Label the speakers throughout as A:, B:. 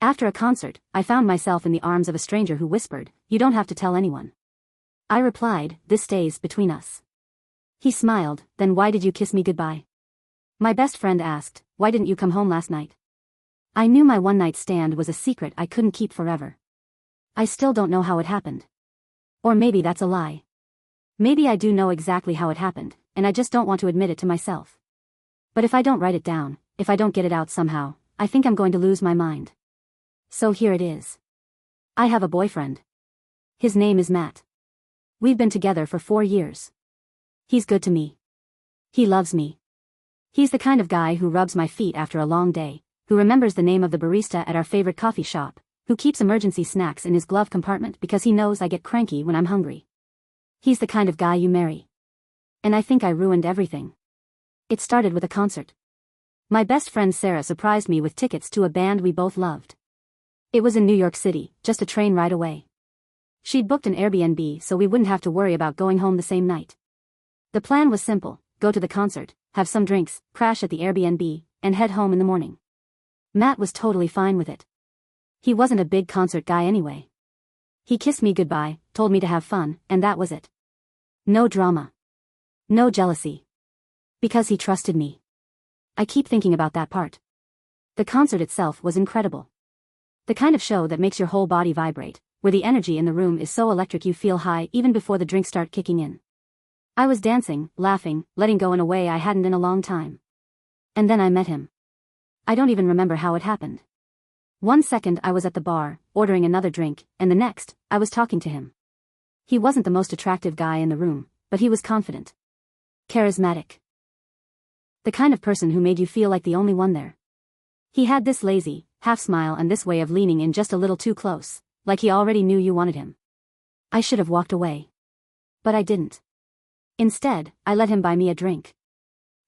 A: After a concert, I found myself in the arms of a stranger who whispered, "You don't have to tell anyone." I replied, "This stays between us." He smiled, "Then why did you kiss me goodbye?" My best friend asked, "Why didn't you come home last night?" I knew my one-night stand was a secret I couldn't keep forever. I still don't know how it happened. Or maybe that's a lie. Maybe I do know exactly how it happened, and I just don't want to admit it to myself. But if I don't write it down, if I don't get it out somehow, I think I'm going to lose my mind. So here it is. I have a boyfriend. His name is Matt. We've been together for 4 years. He's good to me. He loves me. He's the kind of guy who rubs my feet after a long day, who remembers the name of the barista at our favorite coffee shop, who keeps emergency snacks in his glove compartment because he knows I get cranky when I'm hungry. He's the kind of guy you marry. And I think I ruined everything. It started with a concert. My best friend Sarah surprised me with tickets to a band we both loved. It was in New York City, just a train ride away. She'd booked an Airbnb so we wouldn't have to worry about going home the same night. The plan was simple: go to the concert, have some drinks, crash at the Airbnb, and head home in the morning. Matt was totally fine with it. He wasn't a big concert guy anyway. He kissed me goodbye, told me to have fun, and that was it. No drama. No jealousy. Because he trusted me. I keep thinking about that part. The concert itself was incredible. The kind of show that makes your whole body vibrate, where the energy in the room is so electric you feel high even before the drinks start kicking in. I was dancing, laughing, letting go in a way I hadn't in a long time. And then I met him. I don't even remember how it happened. One second I was at the bar, ordering another drink, and the next, I was talking to him. He wasn't the most attractive guy in the room, but he was confident. Charismatic. The kind of person who made you feel like the only one there. He had this lazy, half smile and this way of leaning in just a little too close, like he already knew you wanted him. I should have walked away. But I didn't. Instead, I let him buy me a drink.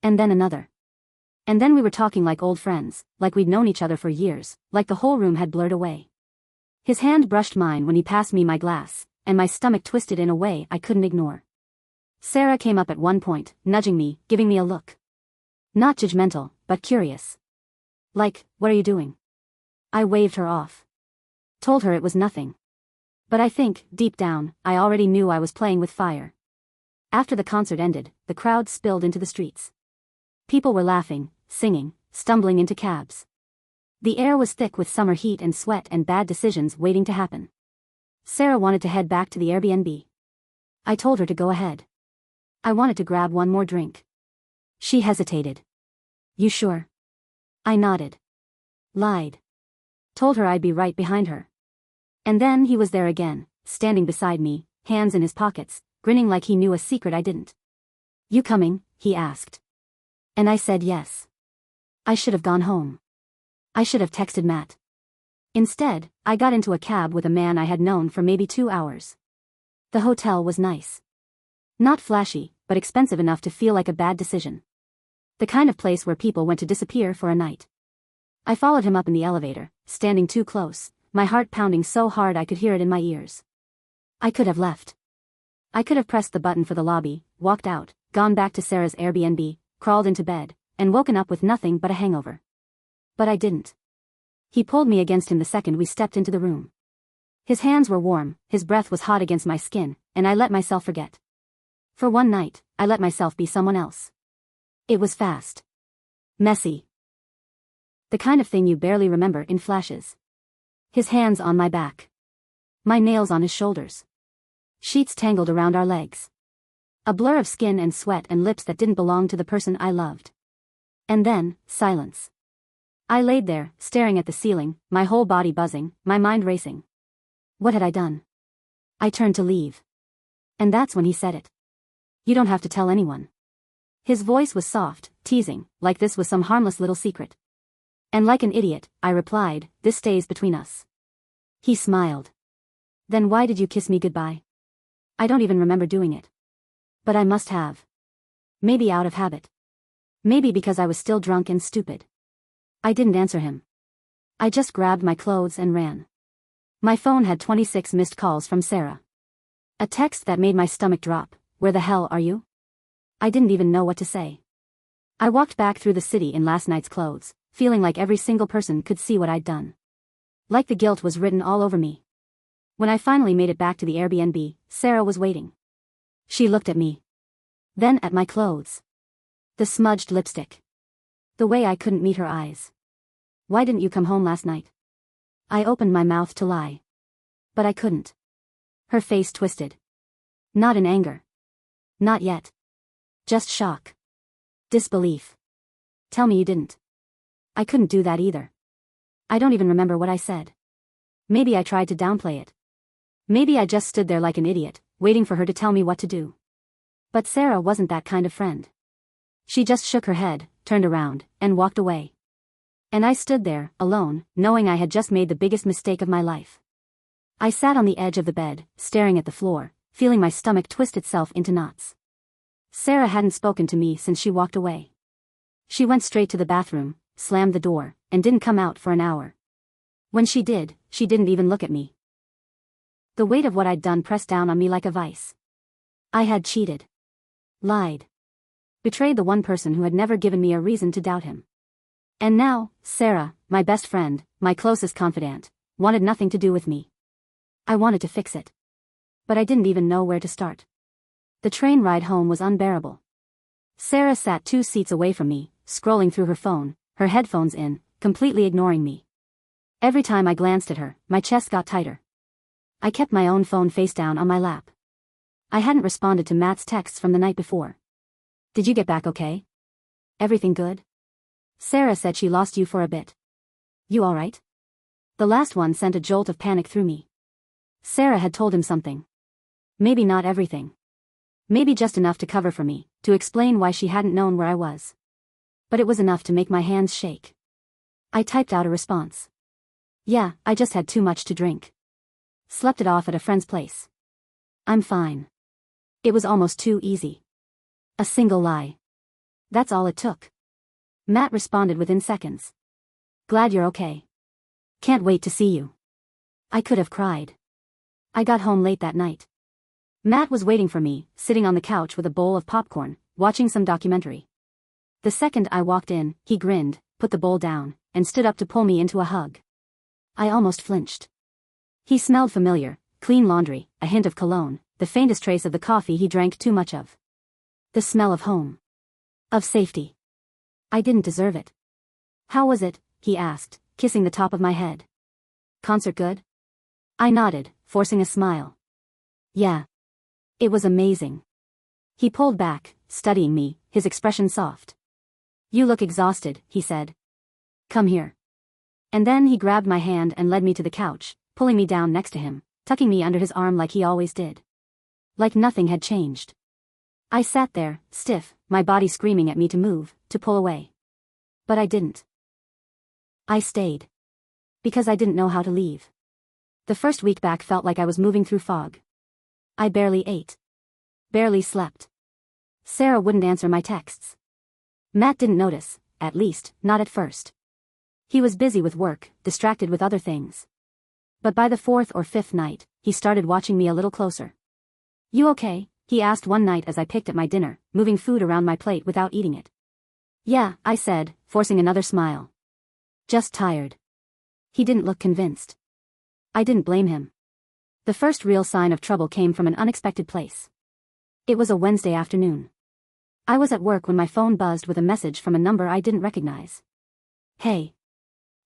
A: And then another. And then we were talking like old friends, like we'd known each other for years, like the whole room had blurred away. His hand brushed mine when he passed me my glass, and my stomach twisted in a way I couldn't ignore. Sarah came up at one point, nudging me, giving me a look. Not judgmental, but curious. Like, "What are you doing?" I waved her off. Told her it was nothing. But I think, deep down, I already knew I was playing with fire. After the concert ended, the crowd spilled into the streets. People were laughing, singing, stumbling into cabs. The air was thick with summer heat and sweat and bad decisions waiting to happen. Sarah wanted to head back to the Airbnb. I told her to go ahead. I wanted to grab one more drink. She hesitated. "You sure?" I nodded. Lied. Told her I'd be right behind her. And then he was there again, standing beside me, hands in his pockets, grinning like he knew a secret I didn't. "You coming?" he asked. And I said yes. I should have gone home. I should have texted Matt. Instead, I got into a cab with a man I had known for maybe 2 hours. The hotel was nice. Not flashy, but expensive enough to feel like a bad decision. The kind of place where people went to disappear for a night. I followed him up in the elevator, standing too close, my heart pounding so hard I could hear it in my ears. I could have left. I could have pressed the button for the lobby, walked out, gone back to Sarah's Airbnb, crawled into bed, and woken up with nothing but a hangover. But I didn't. He pulled me against him the second we stepped into the room. His hands were warm, his breath was hot against my skin, and I let myself forget. For one night, I let myself be someone else. It was fast. Messy. The kind of thing you barely remember in flashes. His hands on my back. My nails on his shoulders. Sheets tangled around our legs. A blur of skin and sweat and lips that didn't belong to the person I loved. And then, silence. I laid there, staring at the ceiling, my whole body buzzing, my mind racing. What had I done? I turned to leave. And that's when he said it. "You don't have to tell anyone." His voice was soft, teasing, like this was some harmless little secret. And like an idiot, I replied, "This stays between us." He smiled. "Then why did you kiss me goodbye?" I don't even remember doing it. But I must have. Maybe out of habit. Maybe because I was still drunk and stupid. I didn't answer him. I just grabbed my clothes and ran. My phone had 26 missed calls from Sarah. A text that made my stomach drop. "Where the hell are you?" I didn't even know what to say. I walked back through the city in last night's clothes, feeling like every single person could see what I'd done. Like the guilt was written all over me. When I finally made it back to the Airbnb, Sarah was waiting. She looked at me. Then at my clothes. The smudged lipstick. The way I couldn't meet her eyes. Why didn't you come home last night? I opened my mouth to lie. But I couldn't. Her face twisted. Not in anger. Not yet. Just shock. Disbelief. Tell me you didn't. I couldn't do that either. I don't even remember what I said. Maybe I tried to downplay it. Maybe I just stood there like an idiot, waiting for her to tell me what to do. But Sarah wasn't that kind of friend. She just shook her head, turned around, and walked away. And I stood there, alone, knowing I had just made the biggest mistake of my life. I sat on the edge of the bed, staring at the floor, feeling my stomach twist itself into knots. Sarah hadn't spoken to me since she walked away. She went straight to the bathroom, slammed the door, and didn't come out for an hour. When she did, she didn't even look at me. The weight of what I'd done pressed down on me like a vice. I had cheated. Lied. Betrayed the one person who had never given me a reason to doubt him. And now, Sarah, my best friend, my closest confidant, wanted nothing to do with me. I wanted to fix it. But I didn't even know where to start. The train ride home was unbearable. Sarah sat 2 seats away from me, scrolling through her phone, her headphones in, completely ignoring me. Every time I glanced at her, my chest got tighter. I kept my own phone face down on my lap. I hadn't responded to Matt's texts from the night before. Did you get back okay? Everything good? Sarah said she lost you for a bit. You alright? The last one sent a jolt of panic through me. Sarah had told him something. Maybe not everything. Maybe just enough to cover for me, to explain why she hadn't known where I was. But it was enough to make my hands shake. I typed out a response. Yeah, I just had too much to drink. Slept it off at a friend's place. I'm fine. It was almost too easy. A single lie. That's all it took. Matt responded within seconds. Glad you're okay. Can't wait to see you. I could have cried. I got home late that night. Matt was waiting for me, sitting on the couch with a bowl of popcorn, watching some documentary. The second I walked in, he grinned, put the bowl down, and stood up to pull me into a hug. I almost flinched. He smelled familiar, clean laundry, a hint of cologne, the faintest trace of the coffee he drank too much of. The smell of home. Of safety. I didn't deserve it. How was it? He asked, kissing the top of my head. Concert good? I nodded, forcing a smile. Yeah. It was amazing. He pulled back, studying me, his expression soft. You look exhausted, he said. Come here. And then he grabbed my hand and led me to the couch, pulling me down next to him, tucking me under his arm like he always did. Like nothing had changed. I sat there, stiff, my body screaming at me to move, to pull away. But I didn't. I stayed. Because I didn't know how to leave. The first week back felt like I was moving through fog. I barely ate. Barely slept. Sarah wouldn't answer my texts. Matt didn't notice, at least, not at first. He was busy with work, distracted with other things. But by the 4th or 5th night, he started watching me a little closer. You okay? He asked one night as I picked at my dinner, moving food around my plate without eating it. Yeah, I said, forcing another smile. Just tired. He didn't look convinced. I didn't blame him. The first real sign of trouble came from an unexpected place. It was a Wednesday afternoon. I was at work when my phone buzzed with a message from a number I didn't recognize. Hey.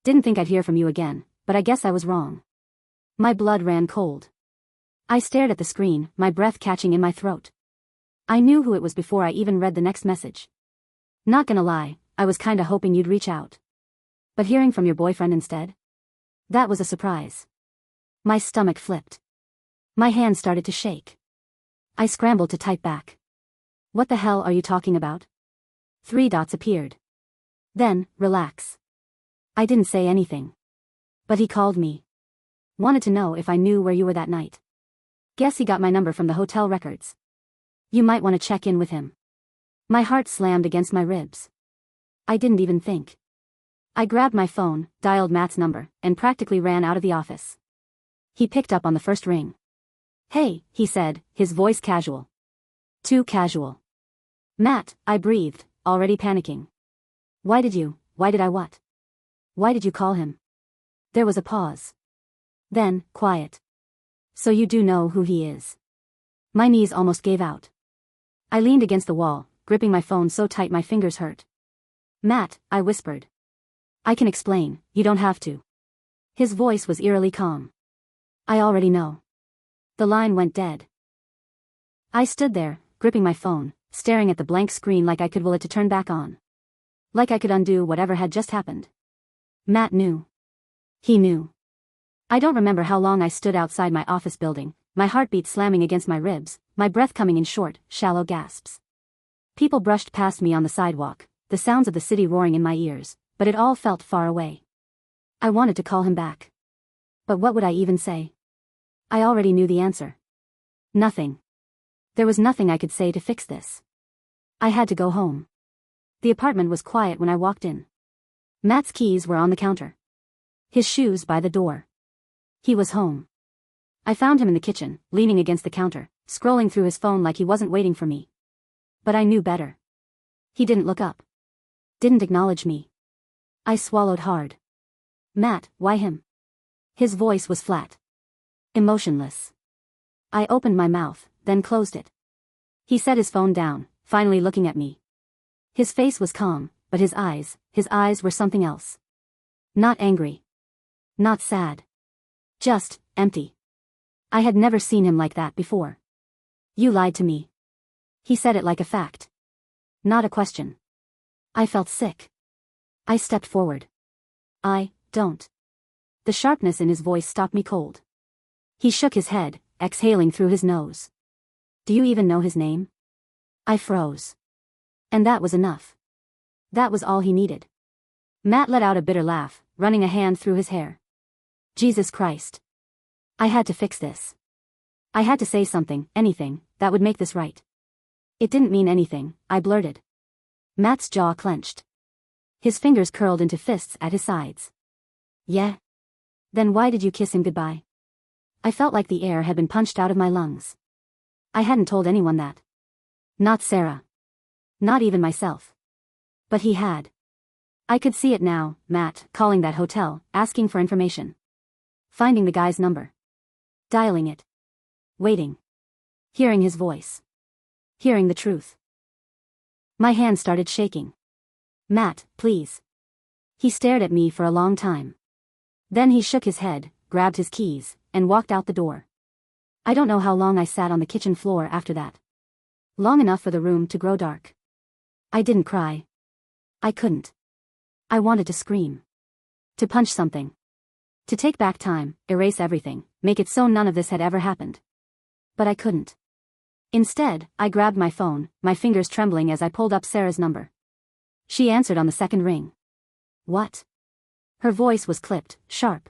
A: Didn't think I'd hear from you again, but I guess I was wrong. My blood ran cold. I stared at the screen, my breath catching in my throat. I knew who it was before I even read the next message. Not gonna lie, I was kinda hoping you'd reach out. But hearing from your boyfriend instead? That was a surprise. My stomach flipped. My hand started to shake. I scrambled to type back. What the hell are you talking about? 3 dots appeared. Then, relax. I didn't say anything. But he called me. Wanted to know if I knew where you were that night. Guess he got my number from the hotel records. You might want to check in with him. My heart slammed against my ribs. I didn't even think. I grabbed my phone, dialed Matt's number, and practically ran out of the office. He picked up on the first ring. Hey, he said, his voice casual. Too casual. Matt, I breathed, already panicking. Why did I what? Why did you call him? There was a pause. Then, quiet. So you do know who he is. My knees almost gave out. I leaned against the wall, gripping my phone so tight my fingers hurt. Matt, I whispered. I can explain, you don't have to. His voice was eerily calm. I already know. The line went dead. I stood there, gripping my phone, staring at the blank screen like I could will it to turn back on. Like I could undo whatever had just happened. Matt knew. He knew. I don't remember how long I stood outside my office building, my heartbeat slamming against my ribs, my breath coming in short, shallow gasps. People brushed past me on the sidewalk, the sounds of the city roaring in my ears, but it all felt far away. I wanted to call him back. But what would I even say? I already knew the answer. Nothing. There was nothing I could say to fix this. I had to go home. The apartment was quiet when I walked in. Matt's keys were on the counter. His shoes by the door. He was home. I found him in the kitchen, leaning against the counter, scrolling through his phone like he wasn't waiting for me. But I knew better. He didn't look up. Didn't acknowledge me. I swallowed hard. Matt, why him? His voice was flat. Emotionless. I opened my mouth, then closed it. He set his phone down, finally looking at me. His face was calm, but his eyes were something else. Not angry. Not sad. Just, empty. I had never seen him like that before. You lied to me. He said it like a fact. Not a question. I felt sick. I stepped forward. I don't. The sharpness in his voice stopped me cold. He shook his head, exhaling through his nose. Do you even know his name? I froze. And that was enough. That was all he needed. Matt let out a bitter laugh, running a hand through his hair. Jesus Christ. I had to fix this. I had to say something, anything, that would make this right. It didn't mean anything, I blurted. Matt's jaw clenched. His fingers curled into fists at his sides. Yeah? Then why did you kiss him goodbye? I felt like the air had been punched out of my lungs. I hadn't told anyone that. Not Sarah. Not even myself. But he had. I could see it now, Matt, calling that hotel, asking for information. Finding the guy's number. Dialing it. Waiting. Hearing his voice. Hearing the truth. My hand started shaking. Matt, please. He stared at me for a long time. Then he shook his head, grabbed his keys, and walked out the door. I don't know how long I sat on the kitchen floor after that. Long enough for the room to grow dark. I didn't cry. I couldn't. I wanted to scream. To punch something. To take back time, erase everything, make it so none of this had ever happened. But I couldn't. Instead, I grabbed my phone, my fingers trembling as I pulled up Sarah's number. She answered on the second ring. What? Her voice was clipped, sharp.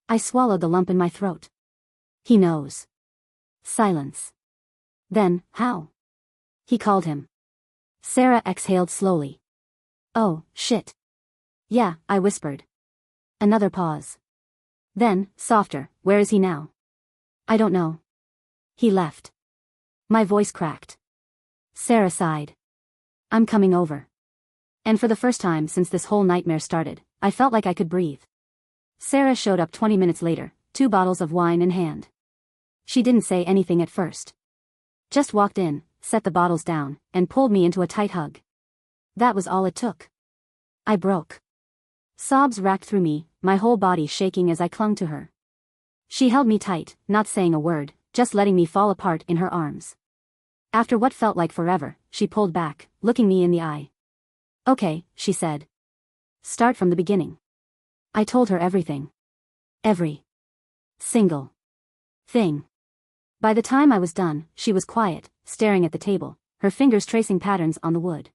A: I swallowed the lump in my throat. He knows. Silence. Then, how? He called him. Sarah exhaled slowly. Oh, shit. Yeah, I whispered. Another pause. Then, softer, where is he now? I don't know. He left. My voice cracked. Sarah sighed. I'm coming over. And for the first time since this whole nightmare started, I felt like I could breathe. Sarah showed up 20 minutes later, 2 bottles of wine in hand. She didn't say anything at first. Just walked in, set the bottles down, and pulled me into a tight hug. That was all it took. I broke. Sobs racked through me, my whole body shaking as I clung to her. She held me tight, not saying a word, just letting me fall apart in her arms. After what felt like forever, she pulled back, looking me in the eye. Okay, she said. Start from the beginning. I told her everything. Every single thing. By the time I was done, she was quiet, staring at the table, her fingers tracing patterns on the wood.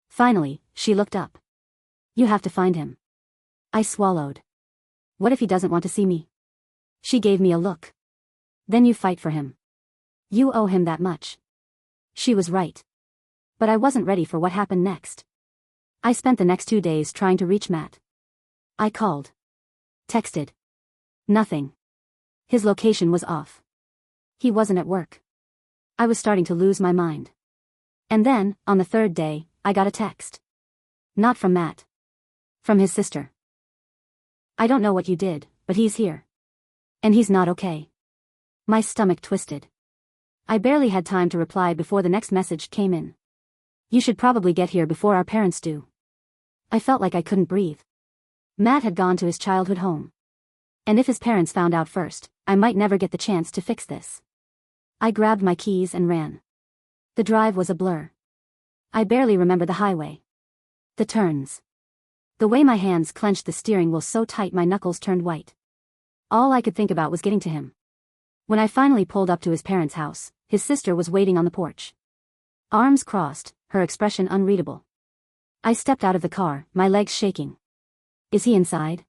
A: Finally, she looked up. You have to find him. I swallowed. What if he doesn't want to see me? She gave me a look. Then you fight for him. You owe him that much. She was right. But I wasn't ready for what happened next. I spent the next 2 days trying to reach Matt. I called. Texted. Nothing. His location was off. He wasn't at work. I was starting to lose my mind. And then, on the 3rd day, I got a text. Not from Matt. From his sister. I don't know what you did, but he's here. And he's not okay. My stomach twisted. I barely had time to reply before the next message came in. You should probably get here before our parents do. I felt like I couldn't breathe. Matt had gone to his childhood home. And if his parents found out first, I might never get the chance to fix this. I grabbed my keys and ran. The drive was a blur. I barely remember the highway. The turns. The way my hands clenched the steering wheel so tight my knuckles turned white. All I could think about was getting to him. When I finally pulled up to his parents' house, his sister was waiting on the porch. Arms crossed, her expression unreadable. I stepped out of the car, my legs shaking. Is he inside?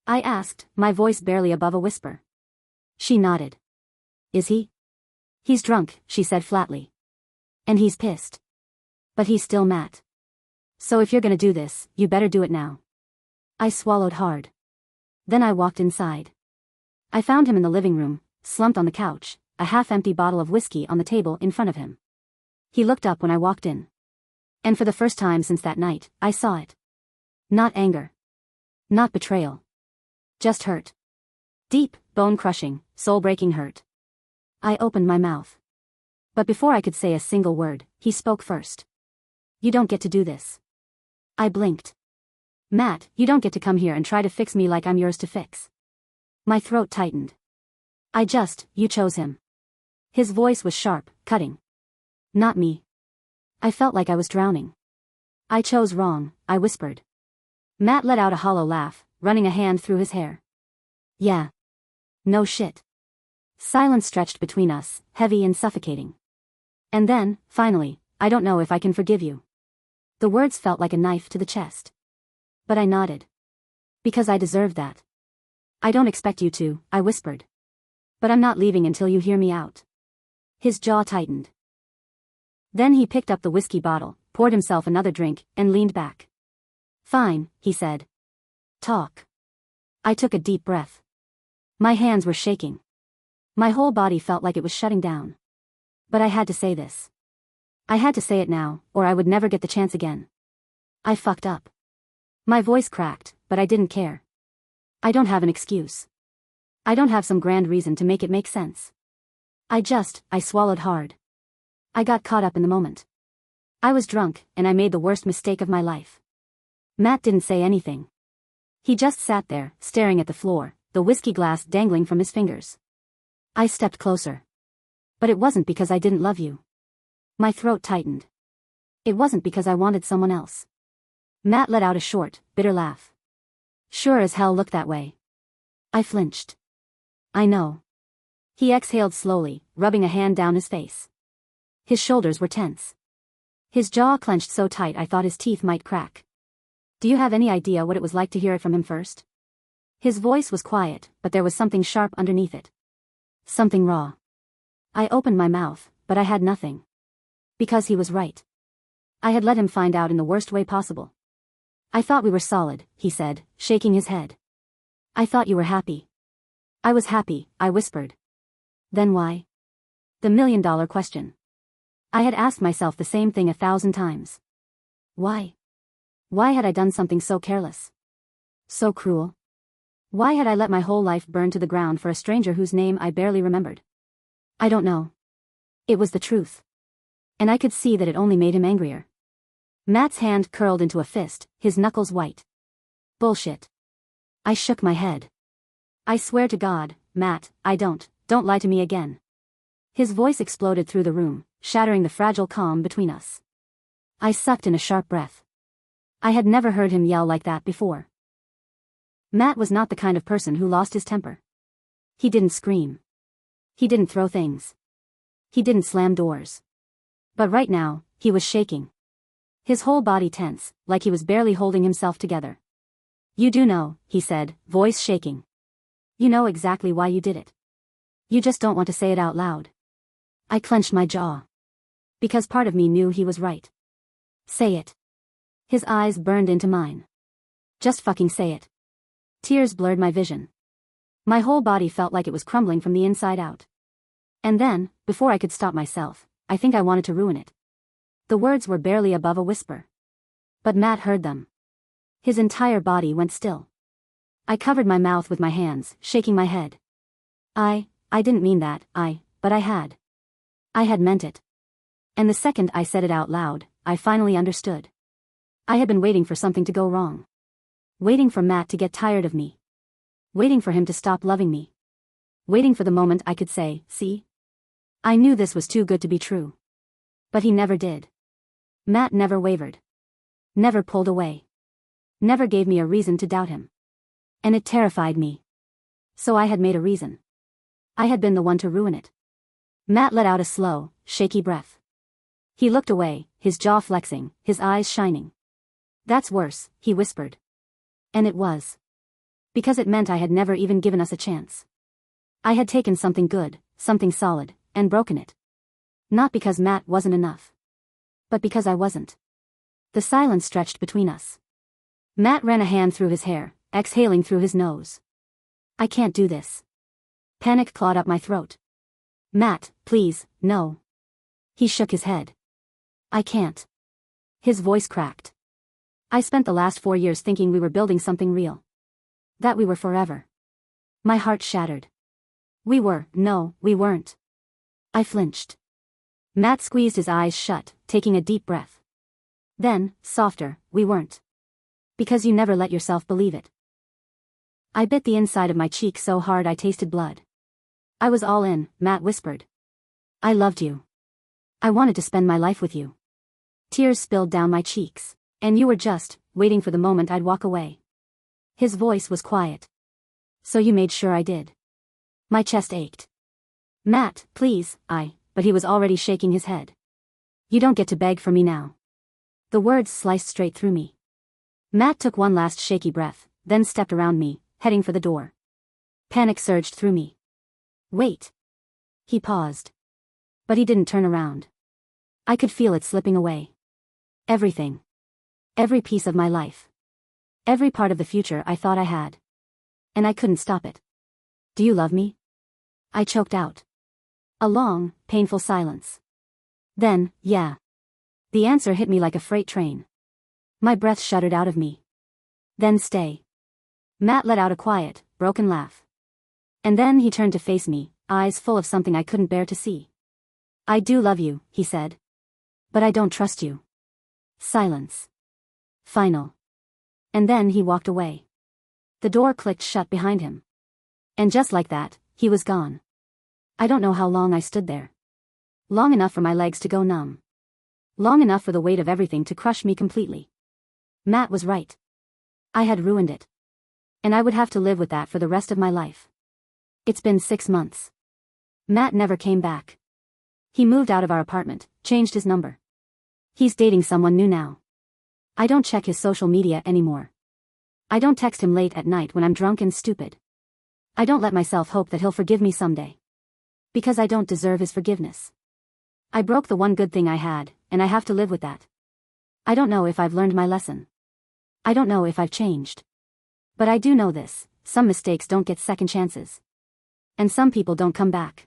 A: I asked, my voice barely above a whisper. She nodded. Is he? He's drunk, she said flatly. And he's pissed. But he's still Matt. So if you're gonna do this, you better do it now. I swallowed hard. Then I walked inside. I found him in the living room, slumped on the couch, a half-empty bottle of whiskey on the table in front of him. He looked up when I walked in. And for the first time since that night, I saw it. Not anger. Not betrayal. Just hurt. Deep, bone-crushing, soul-breaking hurt. I opened my mouth. But before I could say a single word, he spoke first. You don't get to do this. I blinked. Matt, you don't get to come here and try to fix me like I'm yours to fix. My throat tightened. You chose him. His voice was sharp, cutting. Not me. I felt like I was drowning. I chose wrong, I whispered. Matt let out a hollow laugh, running a hand through his hair. Yeah. No shit. Silence stretched between us, heavy and suffocating. And then, finally, I don't know if I can forgive you. The words felt like a knife to the chest. But I nodded. Because I deserved that. I don't expect you to, I whispered. But I'm not leaving until you hear me out. His jaw tightened. Then he picked up the whiskey bottle, poured himself another drink, and leaned back. Fine, he said. Talk. I took a deep breath. My hands were shaking. My whole body felt like it was shutting down. But I had to say this. I had to say it now, or I would never get the chance again. I fucked up. My voice cracked, but I didn't care. I don't have an excuse. I don't have some grand reason to make it make sense. I swallowed hard. I got caught up in the moment. I was drunk, and I made the worst mistake of my life. Matt didn't say anything. He just sat there, staring at the floor, the whiskey glass dangling from his fingers. I stepped closer. But it wasn't because I didn't love you. My throat tightened. It wasn't because I wanted someone else. Matt let out a short, bitter laugh. Sure as hell looked that way. I flinched. I know. He exhaled slowly, rubbing a hand down his face. His shoulders were tense. His jaw clenched so tight I thought his teeth might crack. Do you have any idea what it was like to hear it from him first? His voice was quiet, but there was something sharp underneath it. Something raw. I opened my mouth, but I had nothing. Because he was right. I had let him find out in the worst way possible. I thought we were solid, he said, shaking his head. I thought you were happy. I was happy, I whispered. Then why? The million-dollar question. I had asked myself the same thing 1,000 times. Why? Why had I done something so careless? So cruel? Why had I let my whole life burn to the ground for a stranger whose name I barely remembered? I don't know. It was the truth. And I could see that it only made him angrier. Matt's hand curled into a fist, his knuckles white. Bullshit. I shook my head. I swear to God, Matt, don't lie to me again. His voice exploded through the room, shattering the fragile calm between us. I sucked in a sharp breath. I had never heard him yell like that before. Matt was not the kind of person who lost his temper. He didn't scream. He didn't throw things. He didn't slam doors. But right now, he was shaking. His whole body tense, like he was barely holding himself together. You do know, he said, voice shaking. You know exactly why you did it. You just don't want to say it out loud. I clenched my jaw. Because part of me knew he was right. Say it. His eyes burned into mine. Just fucking say it. Tears blurred my vision. My whole body felt like it was crumbling from the inside out. And then, before I could stop myself, I think I wanted to ruin it. The words were barely above a whisper. But Matt heard them. His entire body went still. I covered my mouth with my hands, shaking my head. I didn't mean that, but I had. I had meant it. And the second I said it out loud, I finally understood. I had been waiting for something to go wrong. Waiting for Matt to get tired of me. Waiting for him to stop loving me. Waiting for the moment I could say, see? I knew this was too good to be true. But he never did. Matt never wavered. Never pulled away. Never gave me a reason to doubt him. And it terrified me. So I had made a reason. I had been the one to ruin it. Matt let out a slow, shaky breath. He looked away, his jaw flexing, his eyes shining. That's worse, he whispered. And it was. Because it meant I had never even given us a chance. I had taken something good, something solid, and broken it. Not because Matt wasn't enough. But because I wasn't. The silence stretched between us. Matt ran a hand through his hair, exhaling through his nose. I can't do this. Panic clawed up my throat. Matt, please, no. He shook his head. I can't. His voice cracked. I spent the last 4 years thinking we were building something real. That we were forever. My heart shattered. We weren't. I flinched. Matt squeezed his eyes shut, taking a deep breath. Then, softer, we weren't. Because you never let yourself believe it. I bit the inside of my cheek so hard I tasted blood. I was all in, Matt whispered. I loved you. I wanted to spend my life with you. Tears spilled down my cheeks. And you were just waiting for the moment I'd walk away. His voice was quiet. So you made sure I did. My chest ached. Matt, please, but he was already shaking his head. You don't get to beg for me now. The words sliced straight through me. Matt took one last shaky breath, then stepped around me, heading for the door. Panic surged through me. Wait. He paused. But he didn't turn around. I could feel it slipping away. Everything. Every piece of my life. Every part of the future I thought I had. And I couldn't stop it. Do you love me? I choked out. A long, painful silence. Then, yeah. The answer hit me like a freight train. My breath shuddered out of me. Then stay. Matt let out a quiet, broken laugh. And then he turned to face me, eyes full of something I couldn't bear to see. I do love you, he said. But I don't trust you. Silence. Final. And then he walked away. The door clicked shut behind him. And just like that, he was gone. I don't know how long I stood there. Long enough for my legs to go numb. Long enough for the weight of everything to crush me completely. Matt was right. I had ruined it. And I would have to live with that for the rest of my life. It's been 6 months. Matt never came back. He moved out of our apartment, changed his number. He's dating someone new now. I don't check his social media anymore. I don't text him late at night when I'm drunk and stupid. I don't let myself hope that he'll forgive me someday. Because I don't deserve his forgiveness. I broke the one good thing I had, and I have to live with that. I don't know if I've learned my lesson. I don't know if I've changed. But I do know this, some mistakes don't get second chances. And some people don't come back.